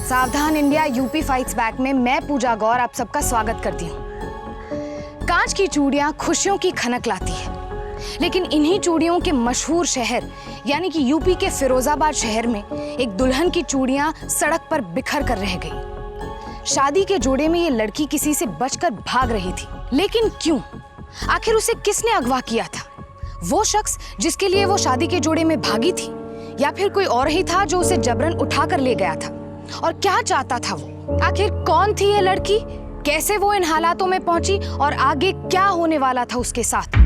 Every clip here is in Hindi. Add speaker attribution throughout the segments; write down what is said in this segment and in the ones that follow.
Speaker 1: सावधान इंडिया यूपी फाइट्स बैक में मैं पूजा गौर आप सबका स्वागत करती हूँ। कांच की चूड़ियां खुशियों की खनक लाती है, लेकिन इन्हीं चूड़ियों के मशहूर शहर यानी कि यूपी के फिरोजाबाद शहर में एक दुल्हन की चूड़ियां सड़क पर बिखर कर रह गई। शादी के जोड़े में ये लड़की किसी से बचकर भाग रही थी, लेकिन क्यों? आखिर उसे किसने अगवा किया था? वो शख्स जिसके लिए वो शादी के जोड़े में भागी थी, या फिर कोई और ही था जो उसे जबरन उठाकर ले गया था? और क्या चाहता था वो? आखिर कौन थी ये लड़की? कैसे वो इन हालातों में पहुंची और आगे क्या होने वाला था उसके साथ?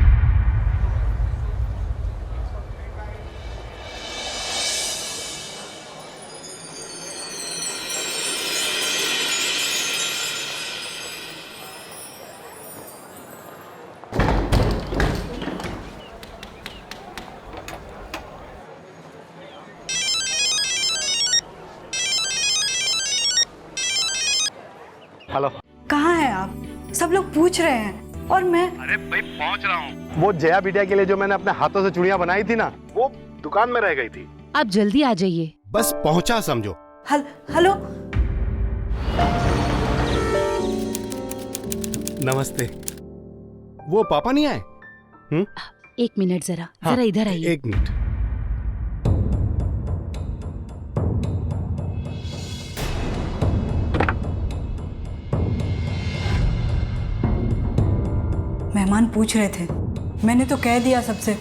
Speaker 2: हेलो,
Speaker 3: कहाँ हैं आप? सब लोग पूछ रहे हैं और मैं।
Speaker 2: अरे भाई पहुंच रहा हूँ। वो जया बिटिया के लिए जो मैंने अपने हाथों से चूड़ियां बनाई थी ना, वो दुकान में रह गई थी।
Speaker 4: आप जल्दी आ जाइए।
Speaker 2: बस पहुंचा समझो।
Speaker 3: हेलो।
Speaker 2: नमस्ते। वो पापा नहीं आए?
Speaker 4: एक मिनट जरा इधर आइए।
Speaker 2: एक मिनट।
Speaker 3: मेहमान पूछ रहे थे, मैंने तो कह दिया सबसे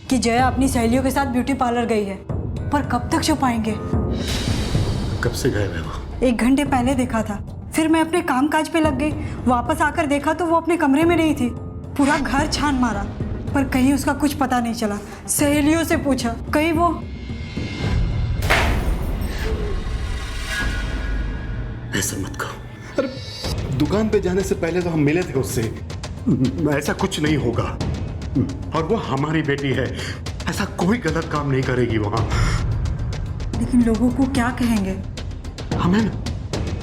Speaker 3: कि जया अपनी सहेलियों के साथ ब्यूटी पार्लर गई है, पर कब तक छुपाएंगे?
Speaker 2: कब से गए हुए वो?
Speaker 3: 1 घंटे पहले देखा था, फिर मैं अपने काम काज पे लग गई। वापस आकर देखा तो वो अपने कमरे में नहीं थी। पूरा घर छान मारा, पर कहीं उसका कुछ पता नहीं चला। सहेलियों से पूछा, कहीं वो।
Speaker 2: ऐसा मत कहो। अरे दुकान पे जाने से पहले तो हम मिले थे उससे। ऐसा कुछ नहीं होगा, और वो हमारी बेटी है, ऐसा कोई गलत काम नहीं करेगी वहां।
Speaker 3: लेकिन लोगों को क्या कहेंगे?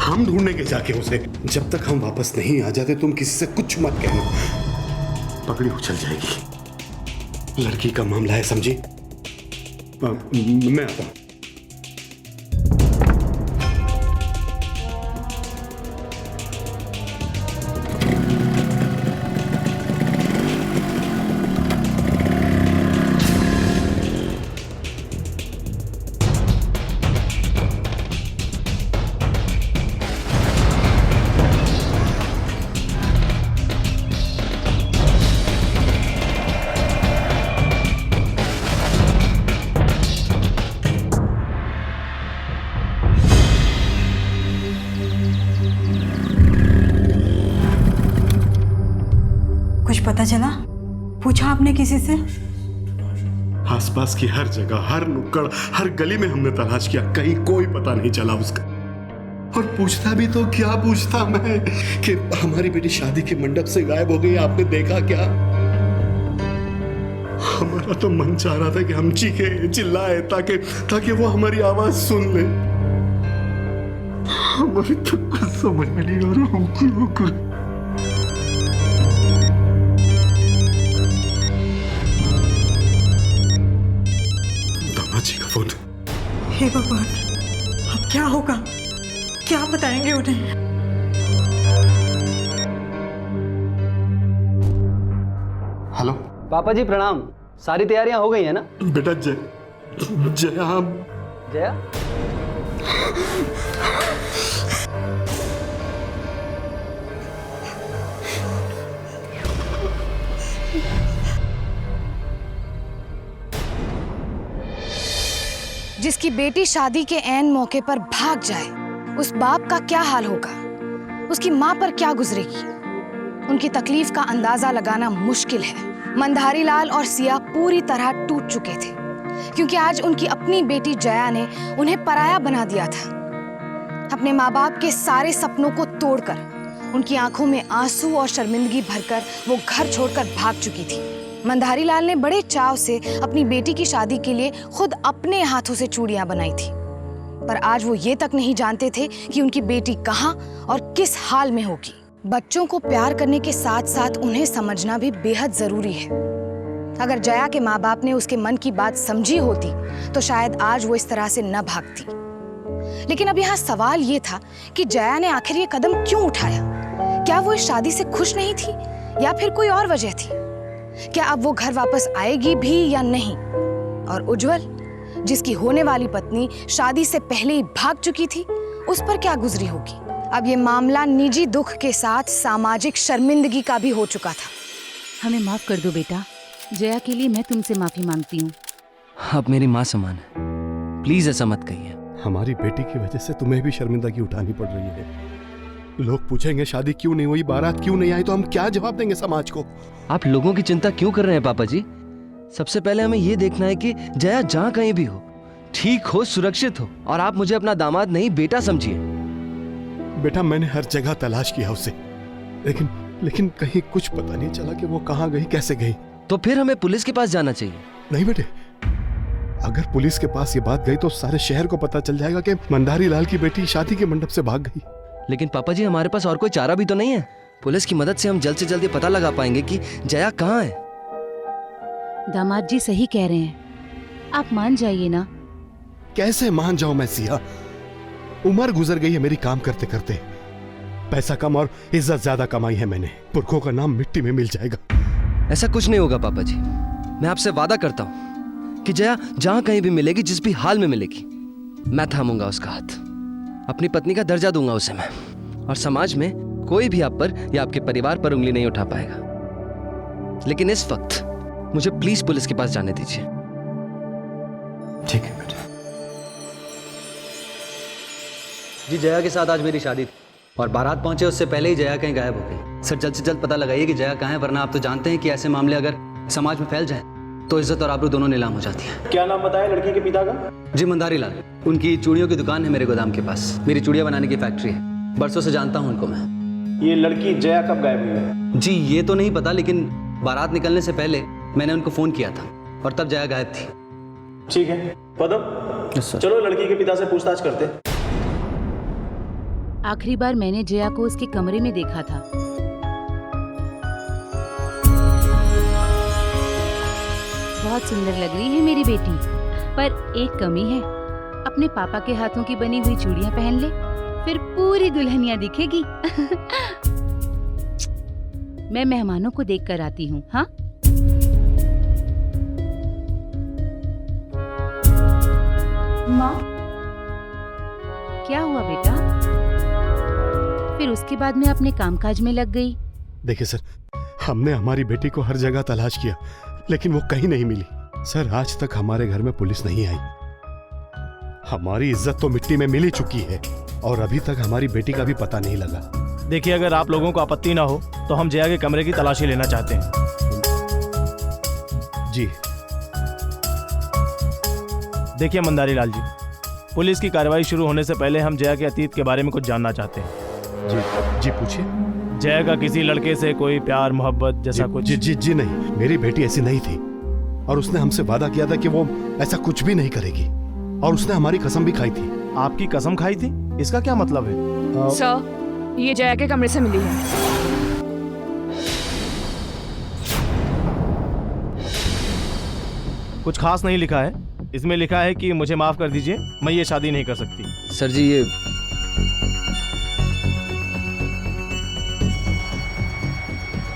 Speaker 2: हम ढूंढेंगे जाके उसे। जब तक हम वापस नहीं आ जाते तुम किसी से कुछ मत कहना, पगड़ी उछल जाएगी। लड़की का मामला है, समझी? मैं आता हूं।
Speaker 3: कुछ पता चला? पूछा आपने किसी से?
Speaker 2: आसपास की हर जगह, हर नुक्कड़, हर गली में हमने तलाश किया, कहीं कोई पता नहीं चला उसका। और पूछता भी तो क्या पूछता मैं कि हमारी बेटी शादी के मंडप से गायब हो गई, आपने देखा क्या? हमारा तो मन चाह रहा था कि हम चीखे चिल्लाए ताकि वो हमारी आवाज सुन ले। हमारी तो कुछ समझ में नहीं आ रहा हम क्या करें। का फोन।
Speaker 3: हे भगवान, अब क्या होगा? क्या बताएंगे उन्हें?
Speaker 2: हेलो
Speaker 5: पापा जी प्रणाम। सारी तैयारियां हो गई है ना?
Speaker 2: बेटा जया
Speaker 5: जया
Speaker 1: जिसकी बेटी शादी के ऐन मौके पर भाग जाए, उस बाप का क्या हाल होगा? उसकी मां पर क्या गुजरेगी? उनकी तकलीफ का अंदाजा लगाना मुश्किल है। मंधारी लाल और सिया पूरी तरह टूट चुके थे, क्योंकि आज उनकी अपनी बेटी जया ने उन्हें पराया बना दिया था। अपने माँ बाप के सारे सपनों को तोड़कर, उनकी आंखों में आंसू और शर्मिंदगी भरकर वो घर छोड़कर भाग चुकी थी। मंधारी लाल ने बड़े चाव से अपनी बेटी की शादी के लिए खुद अपने हाथों से चूड़ियां बनाई थी, पर आज वो ये तक नहीं जानते थे कि उनकी बेटी कहाँ और किस हाल में होगी। बच्चों को प्यार करने के साथ साथ उन्हें समझना भी बेहद जरूरी है। अगर जया के माँ बाप ने उसके मन की बात समझी होती तो शायद आज वो इस तरह से न भागती। लेकिन अब यहाँ सवाल ये था कि जया ने आखिर ये कदम क्यों उठाया। क्या वो इस शादी से खुश नहीं थी या फिर कोई और वजह थी? क्या अब वो घर वापस आएगी भी या नहीं? और उज्जवल, जिसकी होने वाली पत्नी शादी से पहले ही भाग चुकी थी, उस पर क्या गुजरी होगी? अब ये मामला निजी दुख के साथ सामाजिक शर्मिंदगी का भी हो चुका था।
Speaker 4: हमें माफ कर दो बेटा। जया के लिए मैं तुमसे माफी मांगती हूँ।
Speaker 6: आप मेरी माँ समान है, प्लीज ऐसा मत कहिए।
Speaker 2: हमारी बेटी की वजह से तुम्हें भी शर्मिंदगी उठानी पड़ रही है। लोग पूछेंगे शादी क्यों नहीं हुई, बारात क्यों नहीं आई, तो हम क्या जवाब देंगे समाज को?
Speaker 6: आप लोगों की चिंता क्यों कर रहे हैं पापा जी? सबसे पहले हमें यह देखना है कि जया जहाँ कहीं भी हो, ठीक हो, सुरक्षित हो, और आप मुझे अपना दामाद नहीं बेटा समझिए।
Speaker 2: बेटा, मैंने हर जगह तलाश किया उसे, लेकिन कहीं कुछ पता नहीं चला कि वो कहाँ गई, कैसे गई।
Speaker 6: तो फिर हमें पुलिस के पास जाना चाहिए।
Speaker 2: नहीं बेटे, अगर पुलिस के पास ये बात गई तो सारे शहर को पता चल जाएगा कि मंदारी लाल की बेटी शादी के मंडप से भाग गई।
Speaker 6: लेकिन पापा जी, हमारे पास और कोई चारा भी तो नहीं है। पुलिस की मदद से हम जल्द से जल्द ये पता लगा पाएंगे कि जया कहाँ है।
Speaker 4: दामाद जी सही कह रहे हैं, आप मान जाइए ना।
Speaker 2: कैसे मान जाऊं मैं सिया? उम्र गुजर गई है मेरी काम करते करते। पैसा कम और इज्जत ज्यादा कमाई है मैंने। पुरखों का नाम मिट्टी में मिल जाएगा।
Speaker 6: ऐसा कुछ नहीं होगा पापा जी, मैं आपसे वादा करता हूँ कि जया जहां कहीं भी मिलेगी, जिस भी हाल में मिलेगी, मैं थामूंगा उसका हाथ। अपनी पत्नी का दर्जा दूंगा उसे मैं, और समाज में कोई भी आप पर या आपके परिवार पर उंगली नहीं उठा पाएगा। लेकिन इस वक्त मुझे प्लीज पुलिस के पास जाने दीजिए।
Speaker 2: ठीक है बेटा।
Speaker 5: जी, जया के साथ आज मेरी शादी थी और बारात पहुंचे उससे पहले ही जया कहीं गायब हो गई। सर, जल्द से जल्द पता लगाइए कि जया कहाँ है, वरना आप तो जानते हैं कि ऐसे मामले अगर समाज में फैल जाए तो इज्जत और आबरू दोनों नीलाम हो जाती है।
Speaker 7: क्या नाम बताया लड़की के पिता का?
Speaker 5: जी, मंदारी लाल। उनकी चूड़ियों की दुकान है मेरे गोदाम के पास। मेरी चूड़ियाँ बनाने की फैक्ट्री है। बरसों से जानता हूँ उनको मैं।
Speaker 7: ये लड़की जया कब गायब हुई है?
Speaker 5: जी, ये तो नहीं पता, लेकिन बारात निकलने से पहले मैंने उनको फोन किया था और तब जया गायब थी।
Speaker 7: ठीक है पदम, चलो लड़की के पिता से पूछताछ करते हैं।
Speaker 4: आखिरी बार मैंने जया को उसके कमरे में देखा था। बहुत सुंदर लग रही है मेरी बेटी, पर एक कमी है। अपने पापा के हाथों की बनी हुई चूड़ियां पहन ले, फिर पूरी दुल्हनिया दिखेगी। मैं मेहमानों को देख कर आती हूँ। हाँ,
Speaker 3: माँ,
Speaker 4: क्या हुआ बेटा? फिर उसके बाद मैं अपने कामकाज में लग गई।
Speaker 2: देखिए सर, हमने हमारी बेटी को हर जगह तलाश किया, लेकिन वो कहीं नहीं मिली। सर, आज तक हमारे घर में पुलिस नहीं आई। हमारी इज्जत तो मिट्टी में मिल ही चुकी है और अभी तक हमारी बेटी का भी पता नहीं लगा।
Speaker 7: देखिए, अगर आप लोगों को आपत्ति ना हो तो हम जया के कमरे की तलाशी लेना चाहते हैं।
Speaker 2: जी।
Speaker 7: देखिए मंदारी लाल जी, पुलिस की कार्रवाई शुरू होने से पहले हम जया के अतीत के बारे में कुछ जानना चाहते हैं।
Speaker 2: जी पूछिए।
Speaker 7: जया का किसी लड़के से कोई प्यार मोहब्बत जैसा कुछ?
Speaker 2: जी नहीं, मेरी बेटी ऐसी नहीं थी और उसने हमसे वादा किया था कि वो ऐसा कुछ भी नहीं करेगी, और उसने हमारी कसम भी खाई थी।
Speaker 7: आपकी कसम खाई थी? इसका क्या मतलब है?
Speaker 8: सर, ये जया के कमरे से मिली है।
Speaker 7: कुछ खास नहीं लिखा है। इसमें लिखा है कि मुझे माफ कर दीजिए, मैं ये शादी नहीं कर सकती।
Speaker 6: सर जी, ये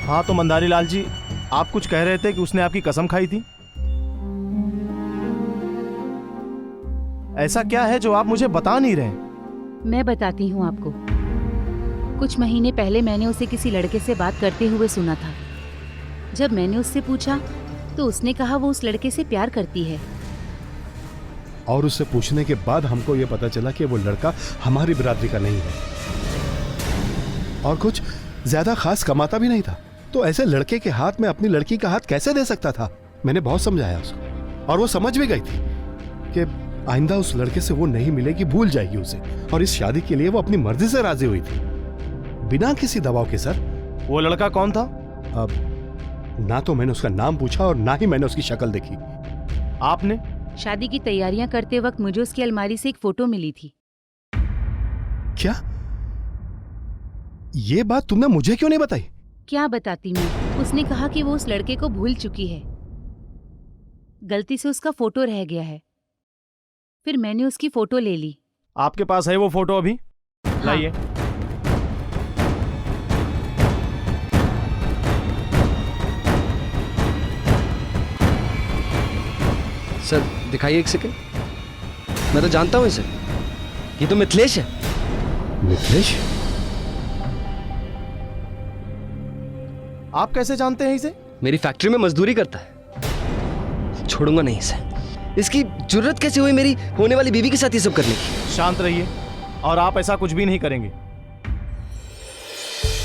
Speaker 7: हाँ, तो मंदारी लाल जी, आप कुछ कह रहे थे कि उसने आपकी कसम खाई थी। ऐसा क्या है जो आप मुझे बता नहीं रहे?
Speaker 4: मैं बताती हूँ आपको। कुछ महीने पहले मैंने उसे किसी लड़के से बात करते हुए सुना था। जब मैंने उससे पूछा तो उसने कहा वो उस लड़के से प्यार करती है।
Speaker 2: और उससे पूछने के बाद हमको ये पता चला कि वो लड़का हमारी बिरादरी का नहीं है और कुछ ज्यादा खास कमाता भी नहीं था। तो ऐसे लड़के के हाथ में अपनी लड़की का हाथ कैसे दे सकता था? मैंने बहुत समझाया उसको और वो समझ भी गई थी कि आइंदा उस लड़के से वो नहीं मिलेगी, भूल जाएगी उसे, और इस शादी के लिए वो अपनी मर्जी से राजी हुई थी, बिना किसी दबाव के। सर,
Speaker 7: वो लड़का कौन था?
Speaker 2: अब ना तो मैंने उसका नाम पूछा और ना ही मैंने उसकी शक्ल देखी।
Speaker 7: आपने?
Speaker 4: शादी की तैयारियां करते वक्त मुझे उसकी अलमारी से एक फोटो मिली थी।
Speaker 2: क्या? ये बात तुमने मुझे क्यों नहीं बताई?
Speaker 4: क्या बताती मैं? उसने कहा कि वो उस लड़के को भूल चुकी है, गलती से उसका फोटो रह गया है। फिर मैंने उसकी फोटो ले ली।
Speaker 7: आपके पास है वो फोटो अभी? लाइए।
Speaker 6: सर दिखाइए एक सेकंड। मैं तो जानता हूं इसे, ये तो मिथिलेश है।
Speaker 2: मिथिलेश?
Speaker 7: आप कैसे जानते हैं इसे?
Speaker 6: मेरी फैक्ट्री में मजदूरी करता है। छोड़ूंगा नहीं इसे। इसकी जरूरत कैसे हुई मेरी होने वाली बीवी के साथ ये सब करने की?
Speaker 7: शांत रहिए और आप ऐसा कुछ भी नहीं करेंगे।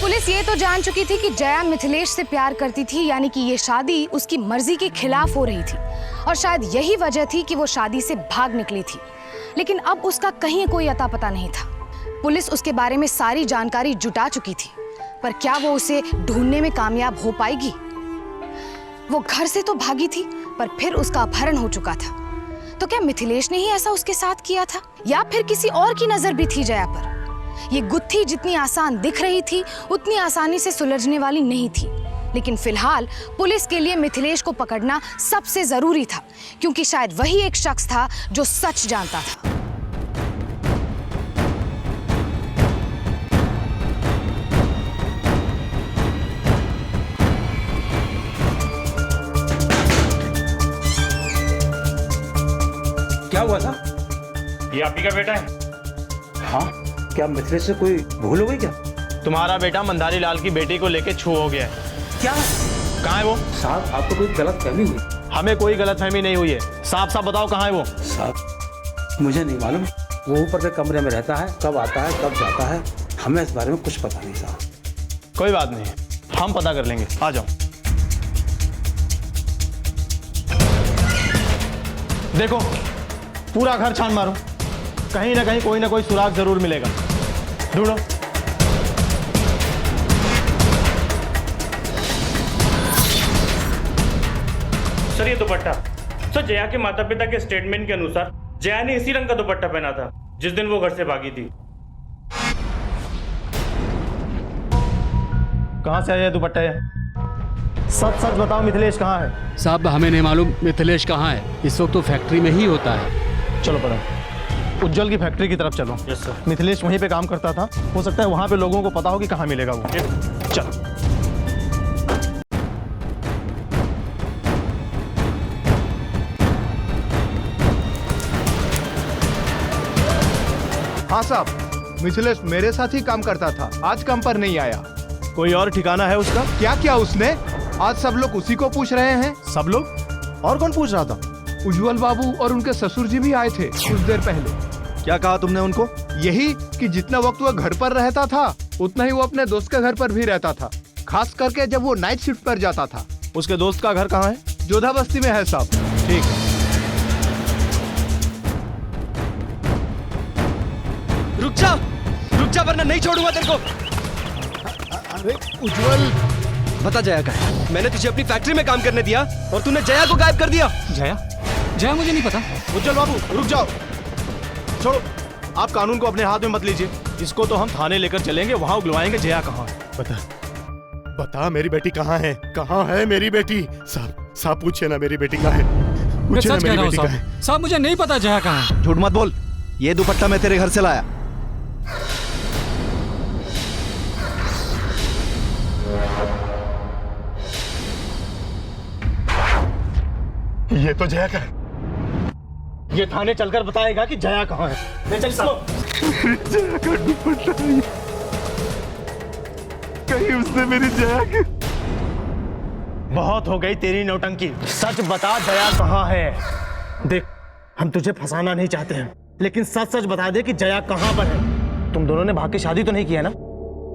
Speaker 1: पुलिस ये तो जान चुकी थी कि जया मिथिलेश से प्यार करती थी, यानी कि ये शादी उसकी मर्जी के खिलाफ हो रही थी और शायद यही वजह थी कि वो शादी से भाग निकली थी। लेकिन अब उसका कहीं कोई अता पता नहीं था। पुलिस उसके बारे में सारी जानकारी जुटा चुकी थी, पर क्या वो उसे ढूंढने में कामयाब हो पाएगी? वो घर से तो भागी थी, पर फिर उसका अपहरण हो चुका था। तो क्या मिथिलेश ने ही ऐसा उसके साथ किया था, या फिर किसी और की नजर भी थी जया पर? ये गुत्थी जितनी आसान दिख रही थी, उतनी आसानी से सुलझने वाली नहीं थी। लेकिन फिलहाल पुलिस के लिए मिथिलेश को पकड़ना सबसे जरूरी था, क्योंकि शायद वही एक शख्स था जो सच जानता था।
Speaker 9: क्या हुआ था?
Speaker 7: ये आप ही का बेटा है?
Speaker 9: हाँ, क्या मिथिलेश से कोई भूल हो गई क्या?
Speaker 7: तुम्हारा बेटा मंदारी लाल की बेटी को लेके छू हो गया है।
Speaker 9: क्या?
Speaker 7: कहाँ है वो?
Speaker 9: साहब, आपको कोई गलत फहमी हुई?
Speaker 7: हमें कोई गलतफहमी नहीं हुई है। साफ साफ बताओ कहाँ है वो?
Speaker 9: साहब, मुझे नहीं मालूम। वो ऊपर के कमरे में रहता है, कब आता है कब जाता है, हमें इस बारे में कुछ पता नहीं साहब।
Speaker 7: कोई बात नहीं, हम पता कर लेंगे। आ जाओ। देखो, पूरा घर छान मारो, कहीं ना कहीं कोई ना कोई सुराग जरूर मिलेगा। ढूंढो।
Speaker 10: सर ये दुपट्टा, सर जया के माता पिता के स्टेटमेंट के अनुसार जया ने इसी रंग का दुपट्टा पहना था जिस दिन वो घर से भागी थी।
Speaker 7: कहाँ से आया दुपट्टा है? सच सच बताओ, मिथिलेश कहाँ है?
Speaker 11: साहब हमें नहीं मालूम मिथिलेश कहाँ है। इस वक्त तो फैक्ट्री में ही होता है।
Speaker 7: चलो पढ़ो, उज्जवल की फैक्ट्री की तरफ चलो।
Speaker 10: Yes sir.
Speaker 7: मिथिलेश वहीं पे काम करता था, हो सकता है वहाँ पे लोगों को पता हो कि कहाँ मिलेगा वो। चलो।
Speaker 12: हाँ साहब, मिथिलेश मेरे साथ ही काम करता था, आज काम पर नहीं आया।
Speaker 7: कोई और ठिकाना है उसका?
Speaker 12: क्या किया उसने? आज सब लोग उसी को पूछ रहे हैं।
Speaker 7: सब लोग? और कौन पूछ रहा था?
Speaker 12: उज्जवल बाबू और उनके ससुर जी भी आए थे कुछ देर पहले।
Speaker 7: क्या कहा तुमने उनको?
Speaker 12: यही कि जितना वक्त वो घर पर रहता था उतना ही वो अपने दोस्त के घर पर भी रहता था, खास करके जब वो नाइट शिफ्ट पर जाता था।
Speaker 7: उसके दोस्त का घर कहाँ है?
Speaker 12: जोधा बस्ती में है साहब।
Speaker 7: ठीक है।
Speaker 6: रुक जा वरना नहीं छोड़ूंगा तेरे को।
Speaker 12: अरे उज्जवल,
Speaker 6: बता जया का है। मैंने तुझे अपनी फैक्ट्री में काम करने दिया और तूने जया को गायब कर दिया।
Speaker 11: जया मुझे नहीं पता।
Speaker 7: उज्जवल बाबू रुक जाओ, छोड़ो। आप कानून को अपने हाथ में मत लीजिए। इसको तो हम थाने लेकर चलेंगे, वहां उगलवाएंगे जया कहाँ है।
Speaker 2: बता मेरी बेटी कहाँ है? कहाँ है मेरी बेटी? साहब पूछिए ना मेरी बेटी कहाँ है? पूछिए ना मेरी बेटी कहाँ है?
Speaker 11: साहब मुझे नहीं पता जया कहाँ है।
Speaker 12: झूठ मत बोल, ये दुपट्टा मैं तेरे घर से लाया।
Speaker 2: ये तो जया का है।
Speaker 7: ये थाने चलकर बताएगा कि जया कहाँ है। ले चल इसको।
Speaker 2: जया का दुपट्टा है। कहीं उसने मेरी जया के।
Speaker 7: बहुत हो गई तेरी नौटंकी, सच बता जया कहाँ है। देख, हम तुझे फंसाना नहीं चाहते हैं, लेकिन सच सच बता दे कि जया कहाँ पर है। तुम दोनों ने भाग के शादी तो नहीं की है ना?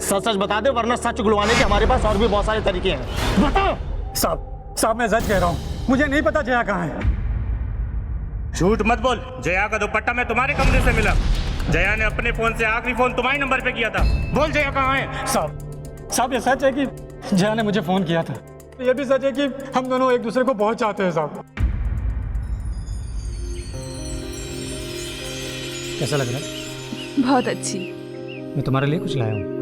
Speaker 7: सच सच बता दे, वरना सच उगलवाने के हमारे पास और भी बहुत सारे तरीके हैं। बता।
Speaker 12: साहब मैं सच कह रहा हूँ, मुझे नहीं पता जया कहाँ है।
Speaker 10: झूठ मत बोल। जया का दुपट्टा मैं तुम्हारे कमरे से मिला। जया ने अपने फोन से आखिरी फोन तुम्हारे नंबर पे किया था। बोल जया कहाँ है?
Speaker 12: साहब ये सच है कि जया ने मुझे फोन किया था। ये भी सच है कि हम दोनों एक दूसरे को बहुत चाहते हैं साहब।
Speaker 11: कैसा लग रहा है?
Speaker 8: बहुत अच्छी।
Speaker 11: मैं तुम्हारे लिए कुछ लाया हूँ।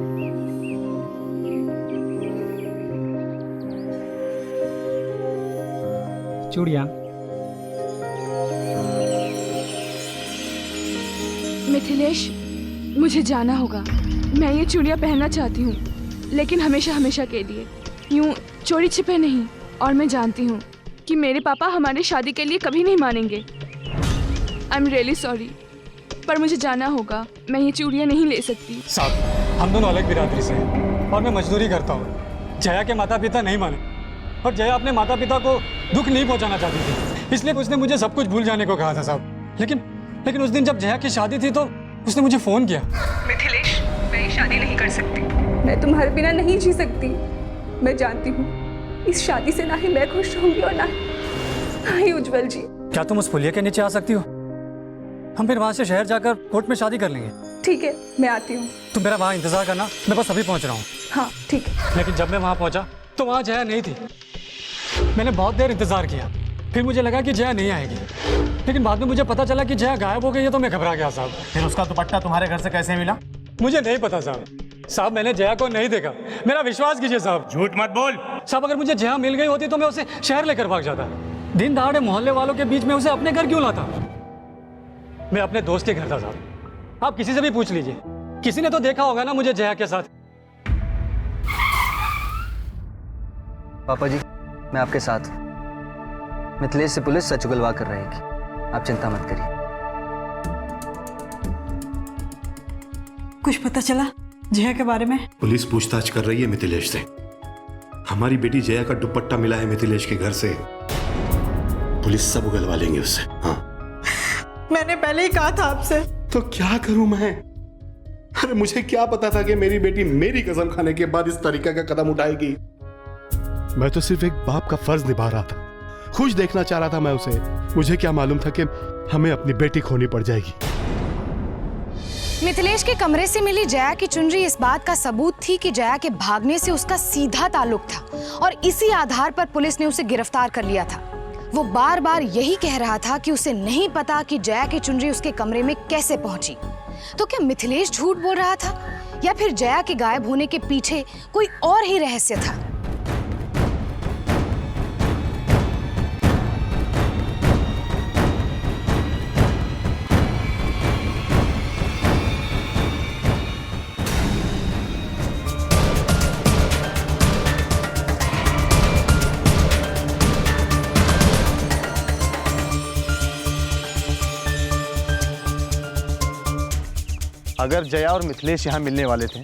Speaker 11: चूड़ियाँ।
Speaker 8: मिथिलेश, मुझे जाना होगा। मैं ये चूड़ियाँ पहनना चाहती हूँ, लेकिन हमेशा हमेशा के लिए, यूँ चोरी छिपे नहीं। और मैं जानती हूँ कि मेरे पापा हमारी शादी के लिए कभी नहीं मानेंगे। आई एम रियली सॉरी, पर मुझे जाना होगा। मैं ये चूड़ियाँ नहीं ले सकती।
Speaker 13: साहब, हम दोनों अलग बिरादरी से हैं और मैं मजदूरी करता हूँ। जया के माता पिता नहीं माने और जया अपने माता पिता को दुख नहीं पहुँचाना चाहती थी, इसलिए उसने मुझे सब कुछ भूल जाने को कहा था साहब। लेकिन उस दिन जब जया की शादी थी तो उसने मुझे फ़ोन किया।
Speaker 8: मिथिलेश, मैं ये शादी नहीं कर सकती। मैं तुम्हारे बिना नहीं जी सकती। मैं जानती हूँ इस शादी से ना ही मैं खुश रहूंगी और ना ही उज्जवल जी।
Speaker 13: क्या तुम उस पुलिया के नीचे आ सकती हो? हम फिर वहाँ से शहर जाकर कोर्ट में शादी कर लेंगे।
Speaker 8: ठीक है, मैं आती हूँ।
Speaker 13: तुम मेरा वहाँ इंतजार करना, मैं बस अभी पहुँच रहा हूँ।
Speaker 8: हाँ ठीक है।
Speaker 13: लेकिन जब मैं वहाँ पहुँचा तो वहाँ जया नहीं थी। मैंने बहुत देर इंतजार किया, फिर मुझे लगा कि जया नहीं आएगी, लेकिन बाद में मुझे पता चला कि जया गायब हो गई है, तो मैं घबरा गया साहब।
Speaker 7: फिर उसका दुपट्टा तुम्हारे घर से कैसे मिला?
Speaker 13: मुझे नहीं पता साहब, मैंने जया को नहीं देखा। मेरा विश्वास कीजिए साहब।
Speaker 10: झूठ मत बोल
Speaker 13: साहब, अगर मुझे जया मिल गई होती तो मैं उसे शहर लेकर भाग जाता। दिन दहाड़े मोहल्ले वालों के बीच में उसे अपने घर क्यों लाता? मैं अपने दोस्त के घर था साहब। आप किसी से भी पूछ लीजिए, किसी ने तो देखा होगा ना मुझे जया के साथ।
Speaker 5: पापा जी, मैं आपके साथ हूं। मिथिलेश से पुलिस सच उगलवा कर रहेगी, आप चिंता मत करिए।
Speaker 3: कुछ पता चला जया के बारे में?
Speaker 2: पुलिस पूछताछ कर रही है मिथिलेश से। हमारी बेटी जया का दुपट्टा मिला है मिथिलेश के घर से। पुलिस सब उगलवा लेंगे उससे। हाँ,
Speaker 3: मैंने पहले ही कहा था आपसे।
Speaker 2: तो क्या करूं मैं? अरे मुझे क्या पता था कि मेरी बेटी मेरी कसम खाने के बाद इस तरीके का कदम उठाएगी। मैं तो सिर्फ एक बाप का फर्ज निभा रहा था, खुश देखना चाह रहा था मैं उसे। मुझे क्या मालूम था कि हमें अपनी बेटी खोनी पड़ जाएगी।
Speaker 1: मिथिलेश के कमरे से मिली जया की चुनरी इस बात का सबूत थी कि जया के भागने से उसका सीधा ताल्लुक था, और इसी आधार पर पुलिस ने उसे गिरफ्तार कर लिया था। वो बार बार यही कह रहा था कि उसे नहीं पता कि जया की चुनरी उसके कमरे में कैसे पहुंची। तो क्या मिथिलेश झूठ बोल रहा था, या फिर जया के गायब होने के पीछे कोई और ही रहस्य था?
Speaker 7: अगर जया और मिथिलेश यहाँ मिलने वाले थे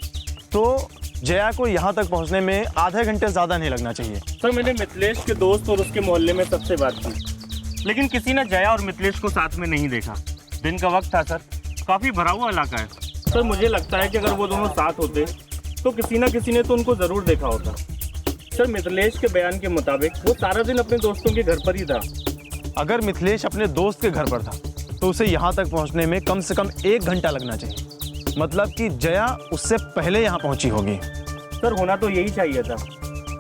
Speaker 7: तो जया को यहाँ तक पहुँचने में आधे घंटे ज़्यादा नहीं लगना चाहिए।
Speaker 10: सर, मैंने मिथिलेश के दोस्त और उसके मोहल्ले में सबसे बात की, लेकिन किसी ने जया और मिथिलेश को साथ में नहीं देखा। दिन का वक्त था सर, काफ़ी भरा हुआ इलाका है। सर, मुझे लगता है कि अगर वो दोनों साथ होते तो किसी न किसी ने तो उनको ज़रूर देखा होता। सर, मिथिलेश के बयान के मुताबिक वो सारा दिन अपने दोस्तों के घर पर ही था।
Speaker 7: अगर मिथिलेश अपने दोस्त के घर पर था तो उसे यहाँ तक पहुँचने में कम से कम 1 घंटा लगना चाहिए। मतलब कि जया उससे पहले यहाँ पहुँची होगी।
Speaker 10: सर, होना तो यही चाहिए था,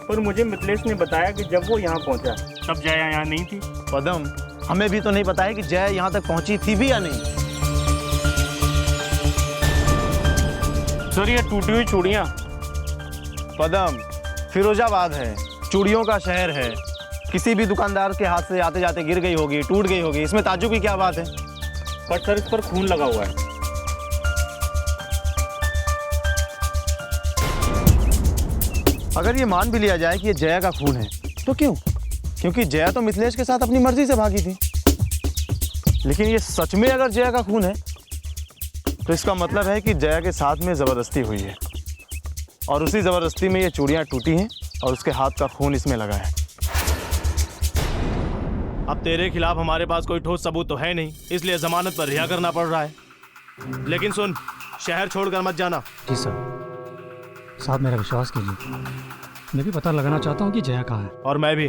Speaker 10: पर मुझे मिथिलेश ने बताया कि जब वो यहाँ पहुँचा तब जया यहाँ नहीं थी।
Speaker 7: पदम, हमें भी तो नहीं पता है कि जया यहाँ तक पहुँची थी भी या नहीं।
Speaker 10: सर, ये टूटी हुई चूड़ियाँ।
Speaker 7: पदम, फिरोजाबाद है, चूड़ियों का शहर है। किसी भी दुकानदार के हाथ से आते जाते गिर गई होगी, टूट गई होगी, इसमें ताज्जुब की क्या बात है?
Speaker 10: पर सर, इस पर खून लगा हुआ है।
Speaker 7: अगर ये मान भी लिया जाए कि ये जया का खून है तो क्यों? क्योंकि जया तो मिथिलेश के साथ अपनी मर्जी से भागी थी। लेकिन ये सच में अगर जया का खून है तो इसका मतलब है कि जया के साथ में ज़बरदस्ती हुई है, और उसी ज़बरदस्ती में ये चूड़ियाँ टूटी हैं और उसके हाथ का खून इसमें लगा है। अब तेरे खिलाफ हमारे पास कोई ठोस सबूत तो है नहीं, इसलिए जमानत पर रिहा करना पड़ रहा है। लेकिन सुन, शहर छोड़कर मत जाना।
Speaker 13: जी सर। साहब, मेरा विश्वास कीजिए, मैं भी पता लगाना चाहता हूँ कि जया कहाँ है।
Speaker 7: और मैं भी।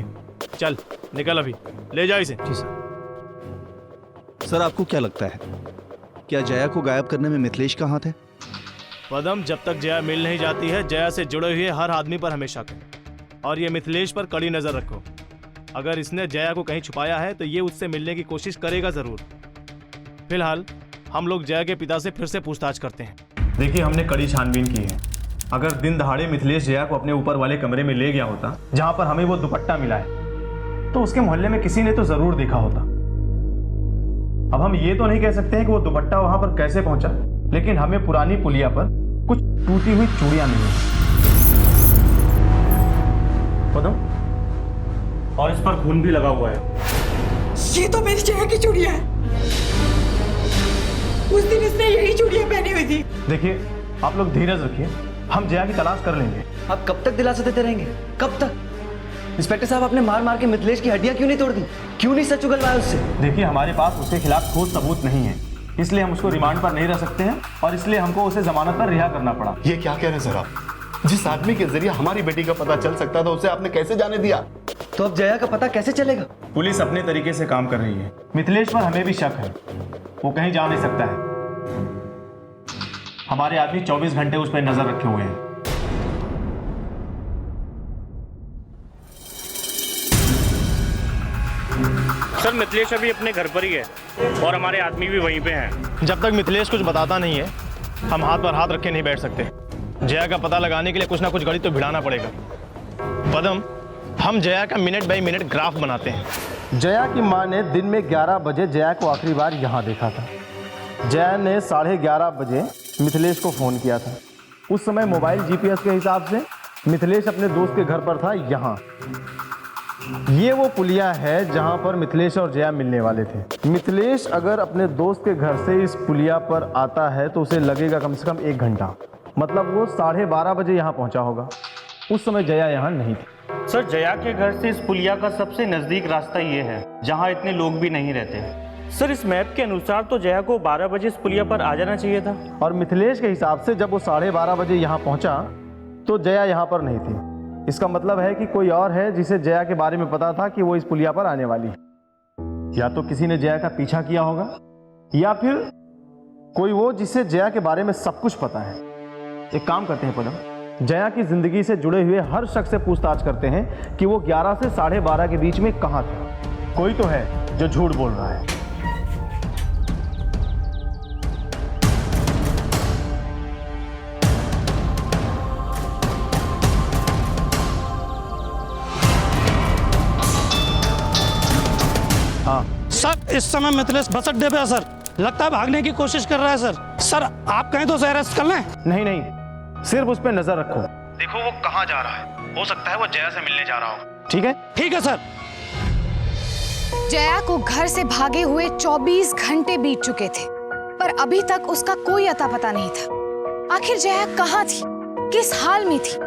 Speaker 7: चल निकल, अभी ले जाओ इसे।
Speaker 13: जी सर।
Speaker 14: सर, आपको क्या लगता है, क्या जया को गायब करने में मिथिलेश का हाथ है?
Speaker 7: पदम, जब तक जया मिल नहीं जाती है, जया से जुड़े हुए हर आदमी पर हमें शक है, और ये मिथिलेश पर कड़ी नजर रखो। अगर इसने जया को कहीं छुपाया है तो ये उससे मिलने की कोशिश करेगा जरूर। फिलहाल हम लोग जया के पिता से फिर से पूछताछ करते हैं। देखिए, हमने कड़ी छानबीन की है। अगर दिन दहाड़े मिथिलेश जया को अपने ऊपर वाले कमरे में ले गया होता जहां पर हमें वो दुपट्टा मिला है, तो उसके मोहल्ले में किसी ने तो जरूर देखा होता। अब हम ये तो नहीं कह सकते हैं कि वो दुपट्टा वहां पर कैसे पहुंचा, लेकिन हमें पुरानी पुलिया पर कुछ टूटी हुई चूड़ियां मिली पदम,
Speaker 10: और इस पर खून भी लगा हुआ है।
Speaker 3: ये तो मेरी जया की चूड़ियां हैं। उस दिन इसने यही चूड़ियां पहनी हुई थी।
Speaker 7: देखिए आप लोग धीरज रखिए, हम जया की तलाश कर लेंगे।
Speaker 5: आप कब तक दिलासा देते रहेंगे, कब तक? इंस्पेक्टर साहब, आपने मार मार के मिथिलेश की हड्डियां क्यों नहीं तोड़ दी? क्यों नहीं सच उगलवाया उससे?
Speaker 7: देखिए हमारे पास उसके खिलाफ ठोस सबूत नहीं है, इसलिए हम उसको रिमांड पर नहीं रख सकते हैं और इसलिए हमको उसे जमानत पर रिहा करना पड़ा।
Speaker 2: ये क्या कह रहे हैं सर आप? जिस आदमी के जरिए हमारी बेटी का पता चल सकता था उसे आपने कैसे जाने दिया?
Speaker 5: तो अब जया का पता कैसे चलेगा?
Speaker 7: पुलिस अपने तरीके से काम कर रही है। मिथिलेश पर हमें भी शक है, वो कहीं जा नहीं सकता है। हमारे आदमी 24 घंटे उस पर नजर रखे हुए हैं।
Speaker 10: सर मिथिलेश अभी अपने घर पर ही है और हमारे आदमी भी वहीं पे हैं।
Speaker 7: जब तक मिथिलेश कुछ बताता नहीं है, हम हाथ पर हाथ रखे नहीं बैठ सकते। जया का पता लगाने के लिए कुछ ना कुछ गणित तो भिड़ाना पड़ेगा। पदम, हम जया का मिनट बाई मिनट ग्राफ बनाते हैं। जया की मां ने दिन में 11 बजे जया को आखिरी बार यहाँ देखा था। जया ने 11:30 बजे मिथिलेश को फ़ोन किया था। उस समय मोबाइल GPS के हिसाब से मिथिलेश अपने दोस्त के घर पर था यहाँ। ये वो पुलिया है जहाँ पर मिथिलेश और जया मिलने वाले थे। मिथिलेश अगर अपने दोस्त के घर से इस पुलिया पर आता है तो उसे लगेगा कम से कम 1 घंटा, मतलब वो 12:30 बजे यहाँ पहुँचा होगा। उस समय जया यहाँ नहीं थी।
Speaker 10: सर जया के घर से इस पुलिया का सबसे नजदीक रास्ता ये है जहाँ इतने लोग भी नहीं रहते। सर इस मैप के अनुसार तो जया को 12 बजे इस पुलिया पर आ जाना चाहिए था।
Speaker 7: और मिथिलेश के हिसाब से जब वो 12:30 बजे यहाँ पहुँचा तो जया यहाँ पर नहीं थी। इसका मतलब है कि कोई और है जिसे जया के बारे में पता था कि वो इस पुलिया पर आने वाली है। या तो किसी ने जया का पीछा किया होगा या फिर कोई वो जिसे जया के बारे में सब कुछ पता है। एक काम करते हैं पदम, जया की जिंदगी से जुड़े हुए हर शख्स से पूछताछ करते हैं कि वो 11 से 12:30 के बीच में कहाँ था। कोई तो है जो झूठ बोल रहा है।
Speaker 15: सर इस समय मिथिलेश बस अड्डे पे है सर, लगता है भागने की कोशिश कर रहा है सर। सर आप कहें तो उसे अरेस्ट कर लें?
Speaker 7: नहीं नहीं, सिर्फ उस पर नजर रखो।
Speaker 15: देखो वो कहाँ जा रहा है, हो सकता है वो जया से मिलने जा रहा हो। ठीक है? ठीक है सर।
Speaker 1: जया को घर से भागे हुए 24 घंटे बीत चुके थे, पर अभी तक उसका कोई अता पता नहीं था। आखिर जया कहाँ थी, किस हाल में थी?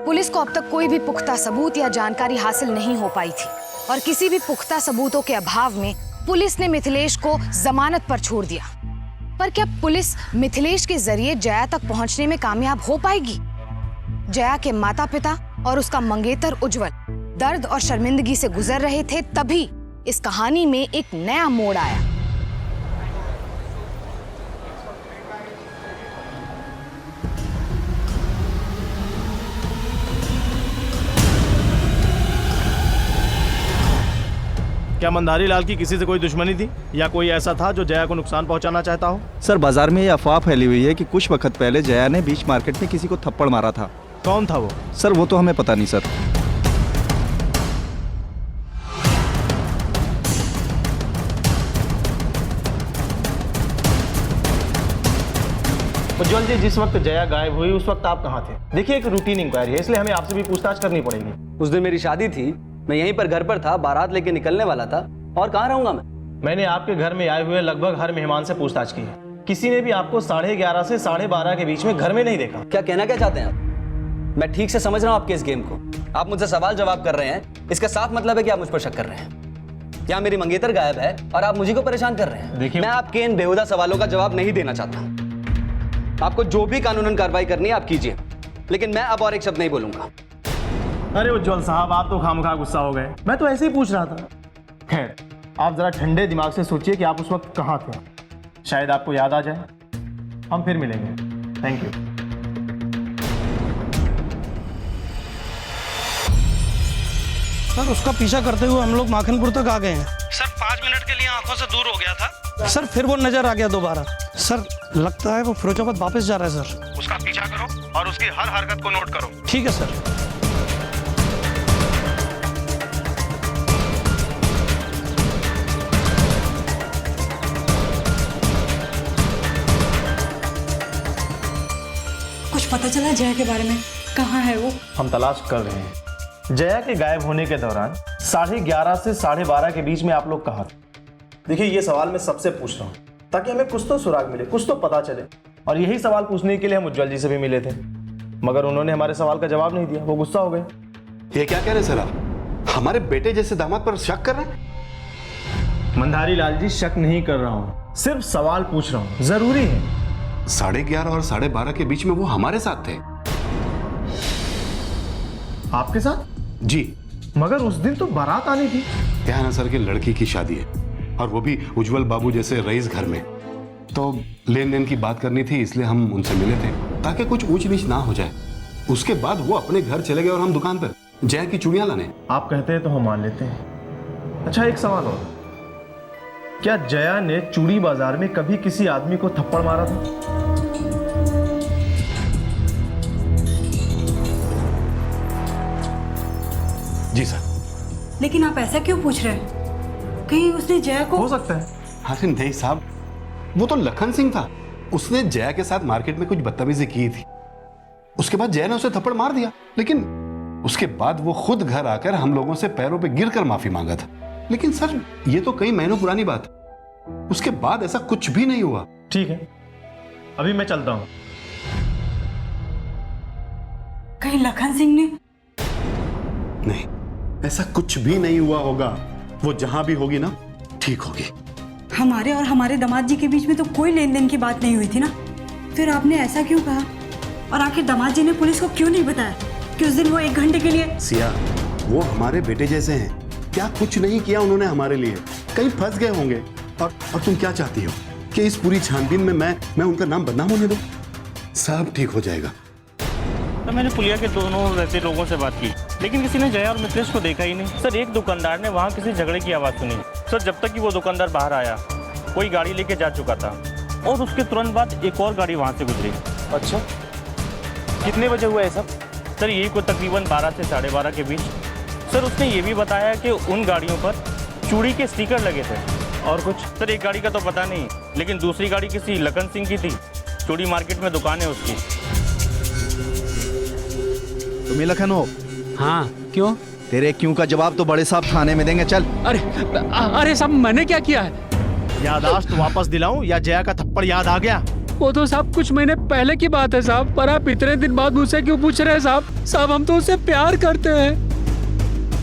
Speaker 1: पुलिस को अब तक कोई भी पुख्ता सबूत या जानकारी हासिल नहीं हो पाई थी और किसी भी पुख्ता सबूतों के अभाव में पुलिस ने मिथिलेश को जमानत पर छोड़ दिया। पर क्या पुलिस मिथिलेश के जरिए जया तक पहुंचने में कामयाब हो पाएगी? जया के माता पिता और उसका मंगेतर उज्जवल दर्द और शर्मिंदगी से गुजर रहे थे, तभी इस कहानी में एक नया मोड़ आया।
Speaker 7: क्या मंदारी लाल की किसी से कोई दुश्मनी थी या कोई ऐसा था जो जया को नुकसान पहुंचाना चाहता हो?
Speaker 14: सर बाजार में ये अफवाह फैली हुई है कि कुछ वक्त पहले जया ने बीच मार्केट में किसी को थप्पड़ मारा था।
Speaker 7: कौन था वो?
Speaker 14: सर वो तो हमें पता नहीं सर।
Speaker 7: उज्जवल जी, जिस वक्त जया गायब हुई उस वक्त आप कहाँ थे? देखिए एक रूटीन इंक्वायरी है, इसलिए हमें आपसे भी पूछताछ करनी पड़ेगी।
Speaker 5: उस दिन मेरी शादी थी, मैं यहीं पर घर पर था, बारात लेके निकलने वाला था, और कहाँ रहूंगा मैं?
Speaker 7: मैंने आपके घर में आए हुए लगभग हर मेहमान से पूछताछ की है, किसी ने भी आपको 11:30 से 12:30 के बीच में घर में नहीं देखा।
Speaker 5: क्या कहना क्या चाहते हैं आप? मैं ठीक से समझ रहा हूँ आपके इस गेम को। आप मुझसे सवाल जवाब कर रहे हैं, इसका साफ मतलब है कि आप मुझ पर शक कर रहे हैं। क्या मेरी मंगेतर गायब है और आप मुझे को परेशान कर रहे हैं?
Speaker 7: देखिए
Speaker 5: मैं आपके इन बेहुदा सवालों का जवाब नहीं देना चाहता। आपको जो भी कानूनन कार्रवाई करनी है आप कीजिए, लेकिन मैं अब और एक शब्द नहीं बोलूंगा।
Speaker 7: अरे उज्जवल साहब, आप तो खामखा गुस्सा हो गए, मैं तो ऐसे ही पूछ रहा था। खैर, आप जरा ठंडे दिमाग से सोचिए कि आप उस वक्त कहाँ थे, शायद आपको याद आ जाए। हम फिर मिलेंगे। Thank you.
Speaker 15: सर उसका पीछा करते हुए हम लोग माखनपुर तक आ गए हैं सर। 5 मिनट के लिए आंखों से दूर हो गया था सर, फिर वो नजर आ गया दोबारा। सर लगता है वो फिरोजाबाद वापस जा रहा है सर। उसका पीछा करो और उसकी हर हरकत को नोट करो। ठीक है सर।
Speaker 3: पता चला जया के बारे में? कहाँ है वो?
Speaker 7: हम तलाश कर रहे हैं। जया के गायब होने के दौरान 11:30 से 12:30 के बीच में आप लोग कहाँ थे? देखिए, ये सवाल मैं सबसे पूछ रहा हूँ ताकि हमें कुछ तो सुराग मिले, कुछ तो पता चले। और यही सवाल पूछने के लिए हम उज्जवल जी से भी मिले थे, मगर उन्होंने हमारे सवाल का जवाब नहीं दिया। वो गुस्सा हो गए।
Speaker 2: ये क्या कह रहे सर आप? हमारे बेटे जैसे दामाद पर शक कर रहे हैं?
Speaker 7: मंधारी लाल जी, शक नहीं कर रहा हूँ, सिर्फ सवाल पूछ रहा हूँ। जरूरी है।
Speaker 2: 11:30 और 12:30 के बीच में वो हमारे साथ थे।
Speaker 7: आपके साथ?
Speaker 2: जी।
Speaker 7: मगर उस दिन तो बारात आनी थी।
Speaker 2: क्या है ना सर, कि लड़की की शादी है और वो भी उज्जवल बाबू जैसे रईस घर में, तो लेन देन की बात करनी थी, इसलिए हम उनसे मिले थे ताकि कुछ ऊंच नीच ना हो जाए। उसके बाद वो अपने घर चले गए और हम दुकान पर जया की चूड़ियां लाने।
Speaker 7: आप कहते हैं तो हम मान लेते हैं। अच्छा, एक सवाल और, क्या जया ने चूड़ी बाजार में कभी किसी आदमी को थप्पड़ मारा था?
Speaker 2: जी सर।
Speaker 3: लेकिन आप ऐसा क्यों पूछ रहे हैं? कहीं उसने जया को?
Speaker 7: हो सकता है।
Speaker 2: अरे नहीं साहब, वो तो लखन सिंह था। उसने जया के साथ मार्केट में कुछ बदतमीजी की थी, उसके बाद जया ने उसे थप्पड़ मार दिया। लेकिन उसके बाद वो खुद घर आकर हम लोगों से पैरों पे गिरकर माफी मांगा था। लेकिन सर, ये तो कई महीनों पुरानी बात है। उसके बाद ऐसा कुछ भी नहीं हुआ।
Speaker 7: ठीक है, अभी मैं चलता हूं।
Speaker 3: कहीं लखन सिंह ने?
Speaker 2: नहीं, ऐसा कुछ भी नहीं हुआ होगा। वो जहां भी होगी ना, ठीक होगी।
Speaker 3: हमारे और हमारे दामाद जी के बीच में तो कोई लेन देन की बात नहीं हुई थी ना, फिर आपने ऐसा क्यों कहा? और आखिर दामाद जी ने पुलिस को क्यों नहीं बताया कि उस दिन वो 1 घंटे के लिए?
Speaker 2: सिया, वो हमारे बेटे जैसे हैं। क्या कुछ नहीं किया उन्होंने हमारे लिए? कहीं फंस गए होंगे। और तुम क्या चाहती हो कि इस पूरी छानबीन में मैं उनका नाम बदनाम होने दूं? सब ठीक हो जाएगा।
Speaker 10: तो मैंने पुलिया के दोनों रहते लोगों से बात की, लेकिन किसी ने जया और मिथिलेश को देखा ही नहीं। सर, एक दुकानदार ने वहाँ किसी झगड़े की आवाज़ सुनी। सर, जब तक कि वो दुकानदार बाहर आया, कोई गाड़ी लेके जा चुका था और उसके तुरंत बाद एक और गाड़ी वहाँ से गुजरी।
Speaker 7: अच्छा, कितने बजे हुआ है सब?
Speaker 10: सर, यही को तकरीबन 12 से 12:30 के बीच। सर, उसने ये भी बताया कि उन गाड़ियों पर चूड़ी के स्टिकर लगे थे। और कुछ? सर, एक गाड़ी का तो पता नहीं, लेकिन दूसरी गाड़ी किसी लखन सिंह की थी। चूड़ी मार्केट में दुकान है उसकी।
Speaker 14: तुम्हें लखन हो?
Speaker 11: हाँ, क्यों?
Speaker 14: तेरे क्यों का जवाब तो बड़े साहब थाने में देंगे। चल।
Speaker 11: अरे साहब, मैंने क्या किया है?
Speaker 7: याददाश्त वापस दिलाऊं या जया का थप्पड़ याद आ गया?
Speaker 11: वो तो साहब कुछ महीने पहले की बात है साहब, पर आप इतने दिन बाद मुझसे क्यों पूछ रहे हैं साहब? साहब, हम तो उससे प्यार करते हैं।